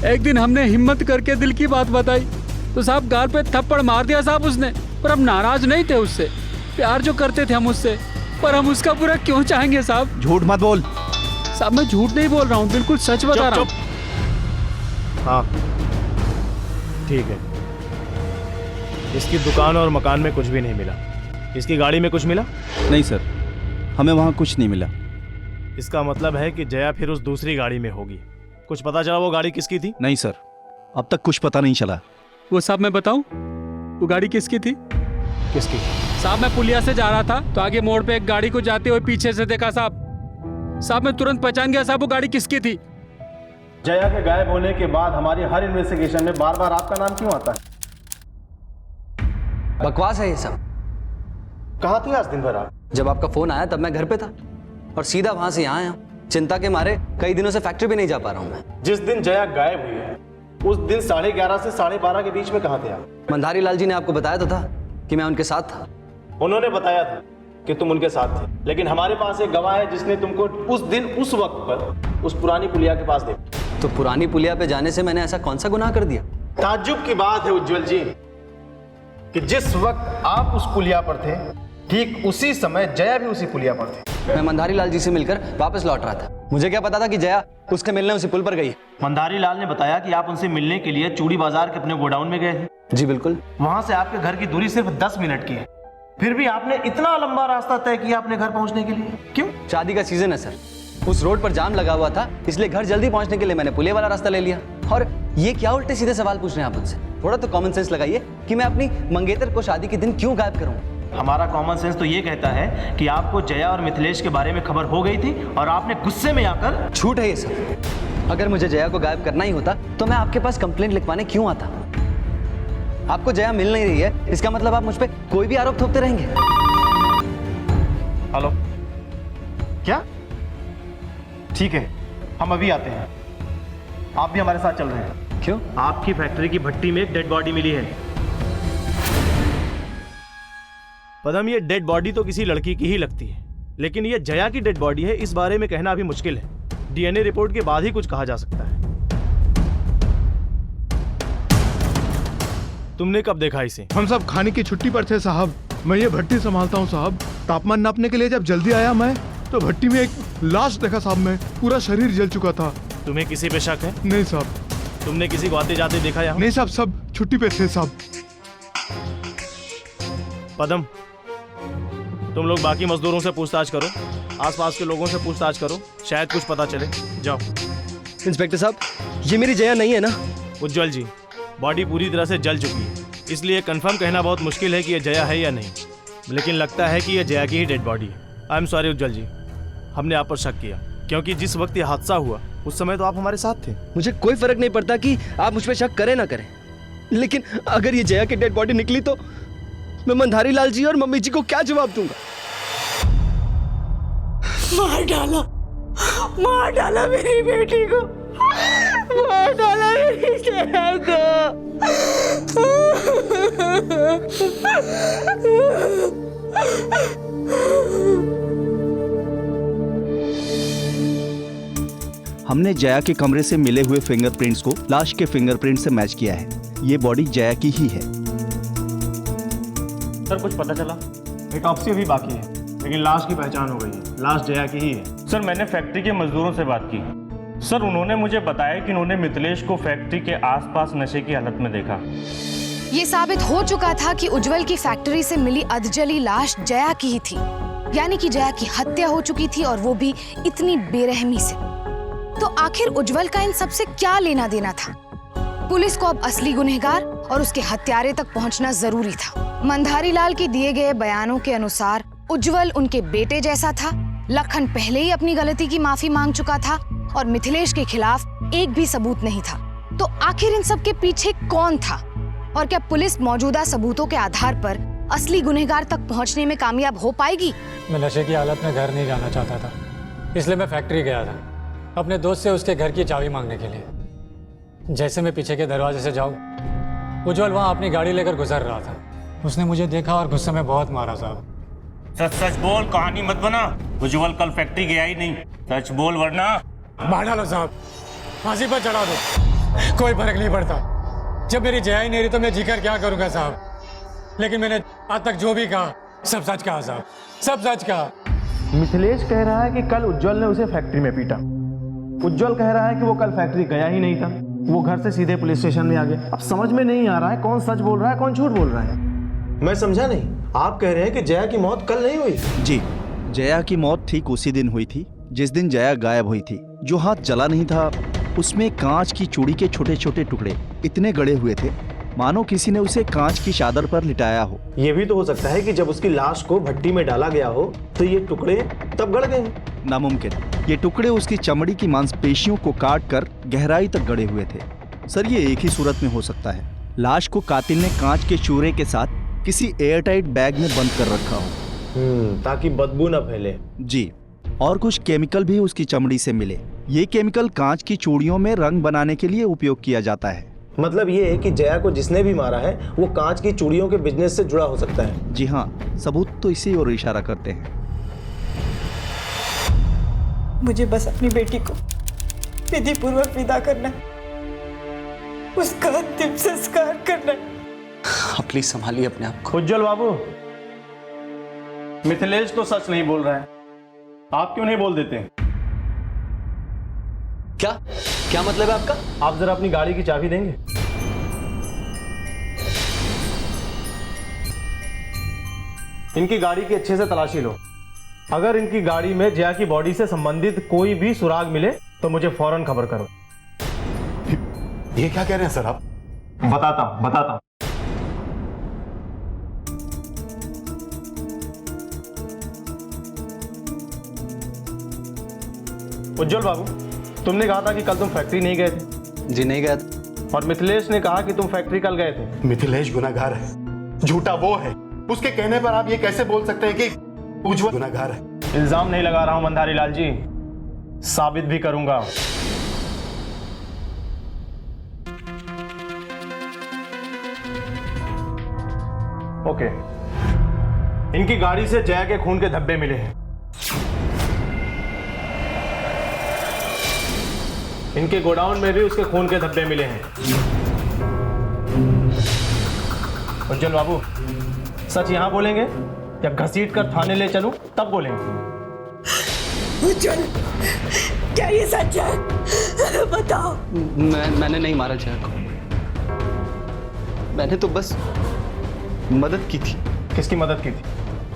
Speaker 11: एक दिन हमने हिम्मत करके दिल की बात बताई तो साहब गाल पे थप्पड़ मार दिया साहब उसने। पर हम नाराज नहीं थे उससे, प्यार जो करते थे हम उससे। पर हम उसका बुरा क्यों चाहेंगे साहब?
Speaker 14: झूठ मत बोल।
Speaker 11: साहब, मैं झूठ नहीं बोल रहा हूँ, बिल्कुल सच बता रहा हूँ।
Speaker 7: हाँ, ठीक है। इसकी दुकान और मकान में कुछ भी नहीं मिला। इसकी गाड़ी में कुछ मिला?
Speaker 14: नहीं सर, हमें वहाँ कुछ नहीं मिला।
Speaker 7: इसका मतलब है कि जया फिर उस दूसरी गाड़ी में होगी। कुछ पता चला वो गाड़ी किसकी थी?
Speaker 14: नहीं सर, अब तक कुछ पता नहीं चला।
Speaker 11: वो साहब मैं बताऊं, वो गाड़ी किसकी थी?
Speaker 7: किसकी?
Speaker 11: साहब, मैं पुलिया से जा रहा था तो आगे मोड़ पे एक गाड़ी को जाते हुए पीछे से देखा साहब। साहब, मैं तुरंत पहचान गया साहब वो गाड़ी किसकी थी।
Speaker 7: जया के गायब होने के बाद हमारी हर इन्वेस्टिगेशन में बार बार आपका नाम क्यों आता है?
Speaker 5: बकवास है ये सब।
Speaker 7: कहाँ थे आज दिन भर आप?
Speaker 5: जब आपका फोन आया तब मैं घर पे था और सीधा वहां से यहाँ आया। चिंता के मारे कई दिनों से फैक्ट्री भी नहीं जा पा रहा हूँ मैं।
Speaker 7: जिस दिन जया गायब हुई है उस दिन 11:30 से 12:30 के बीच में कहाँ थे आप?
Speaker 5: मंधारी लाल जी ने आपको बताया तो था कि मैं उनके साथ था।
Speaker 7: उन्होंने बताया था कि तुम उनके साथ थे, लेकिन हमारे पास एक गवाह है जिसने तुमको उस दिन उस वक्त पर उस पुरानी पुलिया के पास देखा।
Speaker 5: तो पुरानी पुलिया पे जाने से मैंने ऐसा कौन सा गुनाह कर दिया?
Speaker 7: ताज्जुब की बात है उज्जवल जी कि जिस वक्त आप उस पुलिया पर थे ठीक उसी समय जया भी उसी पुलिया पर थी।
Speaker 5: मैं मंधारी लाल जी से मिलकर वापस लौट रहा था। मुझे क्या पता था कि जया उसके मिलने उसी पुल पर गई।
Speaker 7: मंधारी लाल ने बताया कि आप उनसे मिलने के लिए चूड़ी बाजार के अपने गोडाउन में गए थे।
Speaker 5: जी बिल्कुल।
Speaker 7: वहां से आपके घर की दूरी सिर्फ 10 मिनट की है, फिर भी आपने इतना लंबा रास्ता तय किया अपने घर पहुंचने के लिए, क्यों?
Speaker 5: शादी का सीजन है सर, उस रोड पर जाम लगा हुआ था, इसलिए घर जल्दी पहुंचने के लिए मैंने पुलिया वाला रास्ता ले लिया। और ये क्या उल्टे सीधे सवाल पूछ रहे हैं आप मुझसे? थोड़ा तो कॉमन सेंस लगाइए कि मैं अपनी मंगेतर को शादी के दिन क्यों गायब करूं?
Speaker 7: हमारा कॉमन सेंस तो ये कहता है कि आपको जया और मिथिलेश के बारे में खबर हो गई थी और आपने गुस्से में आकर।
Speaker 5: झूठ है ये सब। अगर मुझे जया को गायब करना ही होता तो मैं आपके पास कंप्लेंट लिखवाने क्यों आता? आपको जया मिल नहीं रही है, इसका मतलब आप मुझ पे कोई भी आरोप थोपते रहेंगे।
Speaker 7: हेलो, क्या ठीक है, हम अभी आते हैं। आप भी हमारे साथ चल रहे हैं।
Speaker 5: क्यों?
Speaker 7: आपकी फैक्ट्री की भट्टी में एक डेड बॉडी मिली है। पदम, ये डेड बॉडी तो किसी लड़की की ही लगती है, लेकिन ये जया की डेड बॉडी है, इस बारे में कहना अभी मुश्किल है। डीएनए रिपोर्ट के बाद ही कुछ कहा जा सकता है। तुमने कब देखा इसे?
Speaker 12: हम सब खाने की छुट्टी पर थे साहब। मैं ये भट्टी संभालता हूँ साहब। तापमान नापने के लिए जब जल्दी आया मैं, तो भट्टी में एक लाश देखा साहब। मैं पूरा शरीर जल चुका था।
Speaker 7: तुम्हें किसी पे शक है?
Speaker 12: नहीं साहब।
Speaker 7: तुमने किसी को आते जाते देखा यहाँ?
Speaker 12: नहीं साहब, सब छुट्टी पे थे साहब।
Speaker 7: पदम, तुम लोग बाकी मजदूरों से पूछताछ करो, आसपास के लोगों से पूछताछ करो, शायद कुछ पता चले। जाओ।
Speaker 6: इंस्पेक्टर साहब, ये मेरी जया नहीं है ना?
Speaker 7: उज्जवल जी, बॉडी पूरी तरह से जल चुकी है, इसलिए कंफर्म कहना बहुत मुश्किल है कि यह जया है या नहीं, लेकिन लगता है कि यह जया की ही डेड बॉडी है। आई एम सॉरी उज्जवल जी, हमने आप पर शक किया, क्योंकि जिस वक्त ये हादसा हुआ उस समय तो आप हमारे साथ थे।
Speaker 6: मुझे कोई फर्क नहीं पड़ता कि आप मुझ पर शक करें ना करें, लेकिन अगर ये जया की डेड बॉडी निकली तो मैं मंधारी लाल जी और मम्मी जी को क्या जवाब दूंगा?
Speaker 3: मार डाला मेरी बेटी को, मार डाला मेरी जया
Speaker 14: हमने जया के कमरे से मिले हुए फिंगरप्रिंट्स को लाश के फिंगरप्रिंट से मैच किया है। ये बॉडी जया की ही है।
Speaker 7: सर, कुछ पता चला? ऑटोप्सी भी बाकी है, लेकिन लाश की पहचान हो गई है। लाश जया की ही है।
Speaker 10: सर, मैंने फैक्ट्री के मजदूरों से बात की। सर, उन्होंने मुझे बताया कि उन्होंने मिथिलेश को फैक्ट्री के आसपास नशे की हालत में देखा।
Speaker 1: ये साबित हो चुका था कि उज्जवल की फैक्ट्री से मिली अधजली लाश जया की ही थी, यानी कि जया की हत्या हो चुकी थी, और वो भी इतनी बेरहमी से। तो आखिर उज्जवल का इन सबसे क्या लेना देना था? पुलिस को अब असली गुनहगार और उसके हत्यारे तक पहुंचना जरूरी था। मंधारी लाल के दिए गए बयानों के अनुसार उज्जवल उनके बेटे जैसा था। लखन पहले ही अपनी गलती की माफी मांग चुका था और मिथिलेश के खिलाफ एक भी सबूत नहीं था। तो आखिर इन सब के पीछे कौन था, और क्या पुलिस मौजूदा सबूतों के आधार पर असली गुनहगार तक पहुंचने में कामयाब हो पाएगी?
Speaker 11: मैं नशे की हालत में घर नहीं जाना चाहता था, इसलिए मैं फैक्ट्री गया था अपने दोस्त से उसके घर की चाबी मांगने के लिए। जैसे मैं पीछे के दरवाजे से जाऊं, उज्जवल वहां अपनी गाड़ी लेकर गुजर रहा था। उसने मुझे देखा और गुस्से में बहुत मारा साहब।
Speaker 10: सच सच बोल, कहानी मत बना। उज्जवल कल फैक्ट्री गया ही नहीं, सच बोल वरना
Speaker 11: मार डालो साहब, फांसी पर चढ़ा दो, कोई फर्क नहीं पड़ता। जब मेरी जया ही नहीं रही तो मैं जीकर क्या करूंगा साहब। लेकिन मैंने आज तक जो भी कहा सब सच कहा साहब, सब सच कहा।
Speaker 7: मिथिलेश कह रहा है कि कल उज्जवल ने उसे फैक्ट्री में पीटा। उज्जवल कह रहा है कि वो कल फैक्ट्री गया ही नहीं था, वो घर से सीधे पुलिस स्टेशन में आ गया। अब समझ में नहीं आ रहा है कौन सच बोल रहा है कौन झूठ बोल रहा है। मैं समझा नहीं, आप कह रहे हैं कि जया की मौत कल नहीं हुई?
Speaker 14: जी, जया की मौत ठीक उसी दिन हुई थी जिस दिन जया गायब हुई थी। जो हाथ जला नहीं था उसमें कांच की चूड़ी के छोटे छोटे टुकड़े इतने गड़े हुए थे मानो किसी ने उसे कांच की चादर पर लिटाया हो।
Speaker 7: ये भी तो हो सकता है कि जब उसकी लाश को भट्टी में डाला गया हो तो ये टुकड़े तब गड़ गए।
Speaker 14: नामुमकिन, ये टुकड़े उसकी चमड़ी की मांसपेशियों को काट कर गहराई तक गड़े हुए थे। सर, ये एक ही सूरत में हो सकता है। लाश को कातिल ने कांच के चूरे के साथ किसी एयरटाइट बैग में बंद कर रखा हो,
Speaker 7: ताकि बदबू न फैले।
Speaker 14: जी, और कुछ केमिकल भी उसकी चमड़ी से मिले। ये केमिकल कांच की चूड़ियों में रंग बनाने के लिए उपयोग किया जाता है।
Speaker 7: मतलब ये है कि जया को जिसने भी मारा है वो कांच की चूड़ियों के बिजनेस से जुड़ा हो सकता है।
Speaker 14: जी हाँ, सबूत तो इसी ओर इशारा करते हैं।
Speaker 3: मुझे बस अपनी बेटी को विधि पूर्वक विदा करना है, उसका अंतिम संस्कार करना है।
Speaker 5: प्लीज संभालिए अपने आप को।
Speaker 7: उज्जवल बाबू, मिथिलेश तो सच नहीं बोल रहा है, आप क्यों नहीं बोल देते?
Speaker 5: क्या क्या मतलब है आपका?
Speaker 7: आप जरा अपनी गाड़ी की चाबी देंगे? इनकी गाड़ी की अच्छे से तलाशी लो। अगर इनकी गाड़ी में जया की बॉडी से संबंधित कोई भी सुराग मिले तो मुझे फौरन खबर करो।
Speaker 2: ये क्या कह रहे हैं सर आप?
Speaker 7: बताता हूं। उज्जवल बाबू, तुमने कहा था कि कल तुम फैक्ट्री नहीं गए थे।
Speaker 5: जी नहीं गया था।
Speaker 7: और मिथिलेश ने कहा कि तुम फैक्ट्री कल गए थे।
Speaker 2: मिथिलेश गुनाहगार है, झूठा वो है। उसके कहने पर आप ये कैसे बोल सकते हैं कि उज्जवल गुनाहगार है?
Speaker 7: इल्जाम नहीं लगा रहा हूं मंधारी लाल जी, साबित भी करूंगा। ओके, इनकी गाड़ी से जया के खून के धब्बे मिले हैं। इनके गोडाउन में भी उसके खून के धब्बे मिले हैं। उज्जवल बाबू, सच यहां बोलेंगे या घसीट कर थाने ले चलूं तब बोलेंगे?
Speaker 16: उज्जवल, क्या ये सच है? बताओ।
Speaker 5: मैंने नहीं मारा जया को। मैंने तो बस मदद की थी।
Speaker 7: किसकी मदद की थी?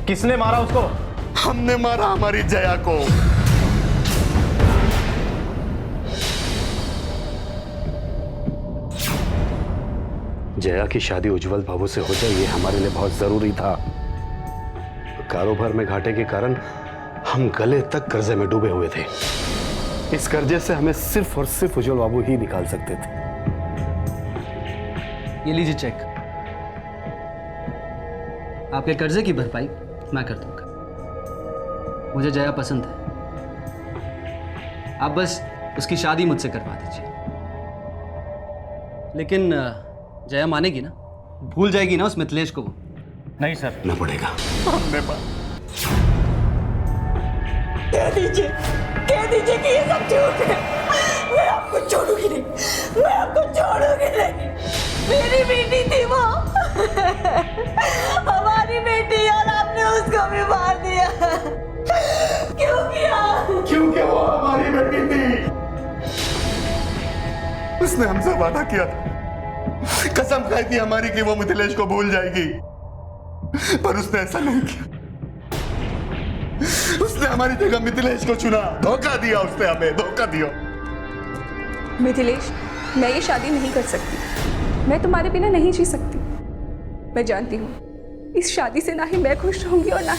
Speaker 7: किसने मारा उसको?
Speaker 2: हमने मारा हमारी जया को।
Speaker 17: जया की शादी उज्जवल बाबू से हो जाए, ये हमारे लिए बहुत जरूरी था। कारोबार में घाटे के कारण हम गले तक कर्जे में डूबे हुए थे। इस कर्जे से हमें सिर्फ और सिर्फ उज्जवल बाबू ही निकाल सकते थे।
Speaker 5: ये लीजिए चेक। आपके कर्जे की भरपाई मैं कर दूंगा। मुझे जया पसंद है, आप बस उसकी शादी मुझसे करवा दीजिए। लेकिन जया मानेगी ना? भूल जाएगी ना उस मिथिलेश को? वो
Speaker 7: नहीं सर,
Speaker 2: ना पड़ेगा। हमने
Speaker 16: कह दीजिए कि ये सब झूठ है। मैं आपको छोड़ूंगी नहीं, मैं आपको छोड़ूंगी नहीं। मेरी बेटी थी वो, हमारी बेटी, और आपने उसको भी मार दिया। क्यों किया?
Speaker 2: क्योंकि वो हमारी बेटी थी। उसने हमसे वादा किया था, कसम खाई थी हमारी कि वो मिथिलेश को भूल जाएगी, पर उसने ऐसा नहीं किया। उसने हमारी जगह मिथिलेश को चुना। धोखा दिया उसने, हमें धोखा दिया।
Speaker 8: मिथिलेश, मैं ये शादी नहीं कर सकती। मैं तुम्हारे बिना नहीं जी सकती। मैं जानती हूँ इस शादी से ना ही मैं खुश रहूंगी और ना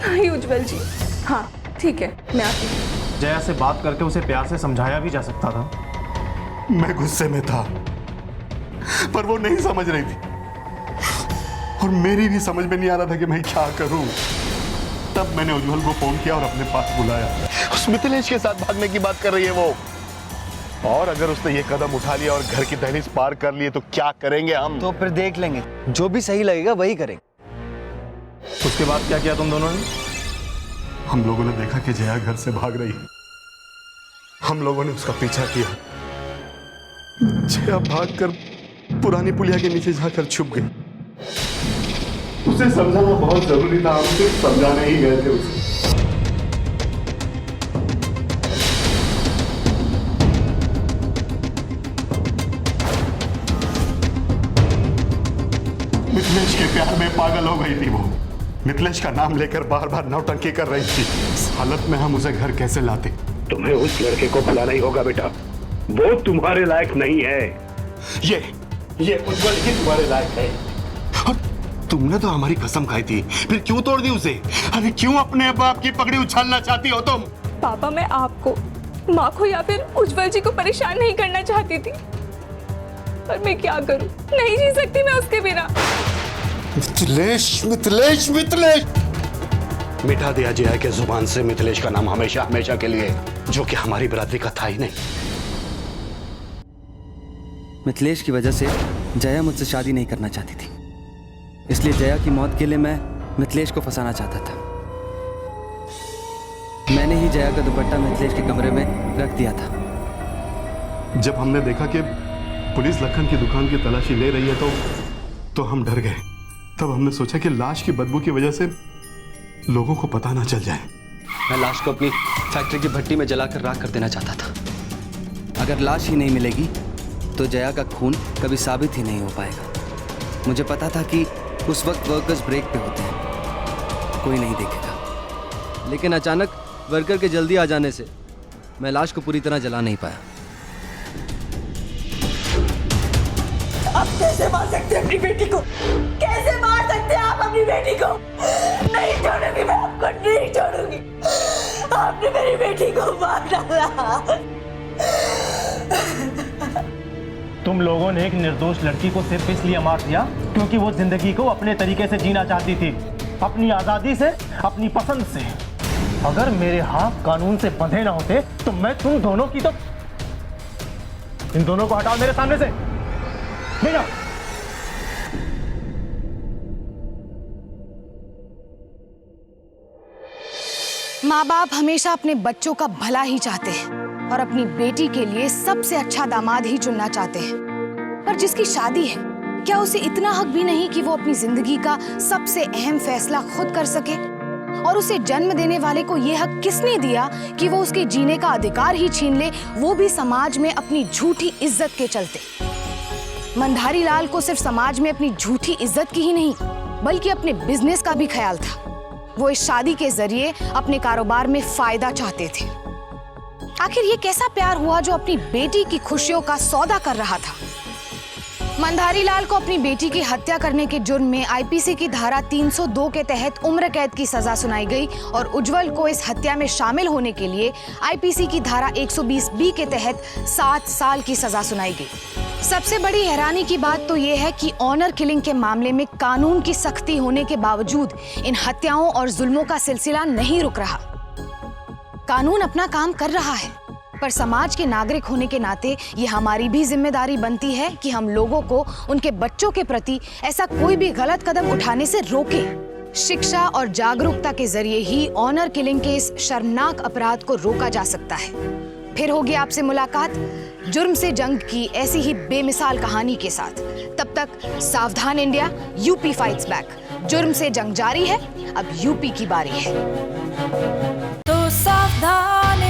Speaker 8: ही उज्जवल जी। हाँ ठीक है, मैं आती हूँ।
Speaker 7: जया से बात करके उसे प्यार से समझाया भी जा सकता था।
Speaker 2: मैं गुस्से में था, पर वो नहीं समझ रही थी, और मेरी भी समझ में नहीं आ रहा था कि मैं क्या करूं। तब मैंने उज्जवल को फोन किया और अपने पास बुलाया। उस मिथिलेश के साथ भागने की बात कर रही है वो, और अगर उसने ये कदम उठा लिया और घर की दहलीज पार कर लिए तो क्या करेंगे हम?
Speaker 5: तो फिर देख लेंगे, जो भी सही लगेगा वही करेंगे।
Speaker 7: उसके बाद क्या किया तुम दोनों ने?
Speaker 2: हम लोगों ने देखा कि जया घर से भाग रही है। हम लोगों ने उसका पीछा किया। जया भागकर पुरानी पुलिया के नीचे जाकर छुप गई। उसे समझाना बहुत जरूरी था, हम सिर्फ समझाने ही गए थे उसे। मिथिलेश के प्यार में पागल हो गई थी वो। मिथिलेश का नाम लेकर बार बार नौटंकी कर रही थी। इस हालत में हम उसे घर कैसे लाते?
Speaker 17: तुम्हें उस लड़के को भुलाना ही होगा बेटा, वो तुम्हारे लायक नहीं है।
Speaker 2: ये उज्जवल ही तुम्हारे लायक है। और तुमने तो हमारी कसम खाई थी, फिर क्यों तोड़ दी उसे? अरे क्यों अपने बाप की पगड़ी उछालना चाहती हो तुम?
Speaker 8: पापा, मैं आपको, माँ को या फिर उज्जवल जी को परेशान नहीं करना चाहती थी, पर मैं क्या करूं? नहीं जी सकती मैं उसके बिना।
Speaker 2: मिथिलेश, मिथिलेश, मिथिलेश!
Speaker 17: मिटा दिया जया के जुबान से मिथिलेश का नाम हमेशा हमेशा के लिए, जो कि हमारी बरादरी का था ही नहीं।
Speaker 5: मिथिलेश की वजह से जया मुझसे शादी नहीं करना चाहती थी, इसलिए जया की मौत के लिए मैं मिथिलेश को फंसाना चाहता था। मैंने ही जया का दुपट्टा मिथिलेश के कमरे में रख दिया था।
Speaker 2: जब हमने देखा कि पुलिस लखन की दुकान की तलाशी ले रही है तो हम डर गए। तब हमने सोचा कि लाश की बदबू की वजह से लोगों को पता ना चल जाए।
Speaker 5: मैं लाश को अपनी फैक्ट्री की भट्टी में जलाकर राख कर देना चाहता था। अगर लाश ही नहीं मिलेगी तो जया का खून कभी साबित ही नहीं हो पाएगा। मुझे पता था कि उस वक्त वर्कर्स ब्रेक पे होते हैं, कोई नहीं देखेगा। लेकिन अचानक वर्कर के जल्दी आ जाने से मैं लाश को पूरी तरह जला नहीं पाया।
Speaker 16: आप कैसे मार सकते हैं अपनी बेटी को? कैसे मार सकते हैं आप अपनी बेटी को? नहीं छोड़ूंगी मैं आपको, नहीं छोड़ूंगी। आपने मेरी बेटी को मार डाला।
Speaker 7: तुम लोगों ने एक निर्दोष लड़की को सिर्फ इसलिए मार दिया क्योंकि वो जिंदगी को अपने तरीके से जीना चाहती थी, अपनी आजादी से, अपनी पसंद से। अगर मेरे हाथ कानून से बंधे ना होते तो मैं तुम दोनों की तो इन दोनों को हटाओ मेरे सामने से। मीना,
Speaker 1: माँ बाप हमेशा अपने बच्चों का भला ही चाहते हैं और अपनी बेटी के लिए सबसे अच्छा दामाद ही चुनना चाहते हैं। पर जिसकी शादी है, क्या उसे इतना हक भी नहीं कि वो अपनी जिंदगी का सबसे अहम फैसला खुद कर सके? और उसे जन्म देने वाले को ये हक किसने दिया कि वो उसके जीने का अधिकार ही छीन ले, वो भी समाज में अपनी झूठी इज्जत के चलते? मंधारी लाल को सिर्फ समाज में अपनी झूठी इज्जत की ही नहीं, बल्कि अपने बिजनेस का भी ख्याल था। वो इस शादी के जरिए अपने कारोबार में फायदा चाहते थे। आखिर ये कैसा प्यार हुआ जो अपनी बेटी की खुशियों का सौदा कर रहा था? मंधारी लाल को अपनी बेटी की हत्या करने के जुर्म में आईपीसी की धारा 302 के तहत उम्र कैद की सजा सुनाई गई और उज्जवल को इस हत्या में शामिल होने के लिए आईपीसी की धारा 120B के तहत 7 साल की सजा सुनाई गई। सबसे बड़ी हैरानी की बात तो यह है कि ऑनर किलिंग के मामले में कानून की सख्ती होने के बावजूद इन हत्याओं और जुल्मों का सिलसिला नहीं रुक रहा। कानून अपना काम कर रहा है, पर समाज के नागरिक होने के नाते ये हमारी भी जिम्मेदारी बनती है कि हम लोगों को उनके बच्चों के प्रति ऐसा कोई भी गलत कदम उठाने से रोकें। शिक्षा और जागरूकता के जरिए ही ऑनर किलिंग के इस शर्मनाक अपराध को रोका जा सकता है। फिर होगी आपसे मुलाकात जुर्म से जंग की ऐसी ही बेमिसाल कहानी के साथ। तब तक सावधान इंडिया, यूपी फाइट्स बैक। जुर्म से जंग जारी है, अब यूपी की बारी है।
Speaker 16: तो सावधान